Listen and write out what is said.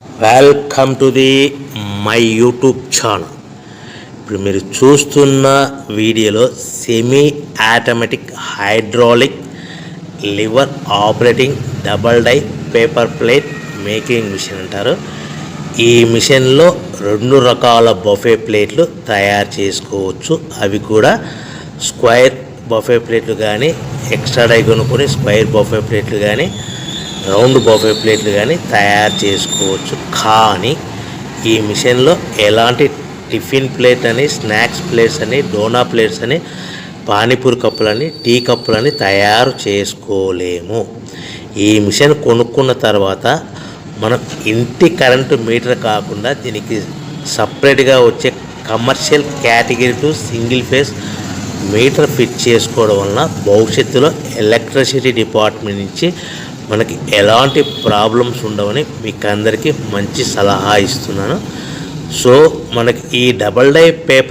Welcome to the my YouTube channel. ఇప్పుడు మీరు చూస్తున్న వీడియోలో semi automatic hydraulic lever operating double die paper plate making machine అంటారు. ఈ మిషన్లో 2 రకాల బఫే ప్లేట్లు తయారు చేసుకోవచ్చు. అవి కూడా స్క్వేర్ బఫే ప్లేట్లు కానీ, ఎక్స్ట్రా డై కొనుక్కొని స్క్వేర్ బఫే ప్లేట్లు కానీ, రౌండ్ బఫే ప్లేట్లు కానీ తయారు చేసుకోవచ్చు. కానీ ఈ మిషన్లో ఎలాంటి టిఫిన్ ప్లేట్ అని, స్నాక్స్ ప్లేట్స్ అని, డోనా ప్లేట్స్ అని, పానీపూరి కప్పులని, టీ కప్పులని తయారు చేసుకోలేము. ఈ మిషన్ కొనుక్కున్న తర్వాత మనం ఇంటి కరెంటు మీటర్ కాకుండా దీనికి సపరేట్గా వచ్చే commercial category to single phase metre fit చేసుకోవడం వలన భవిష్యత్తులో ఎలక్ట్రిసిటీ డిపార్ట్మెంట్ నుంచి మనకి ఎలాంటి ప్రాబ్లమ్స్ ఉండవని మీకు అందరికీ మంచి సలహా ఇస్తున్నాను. సో మనకి ఈ డబల్ డై పేపర్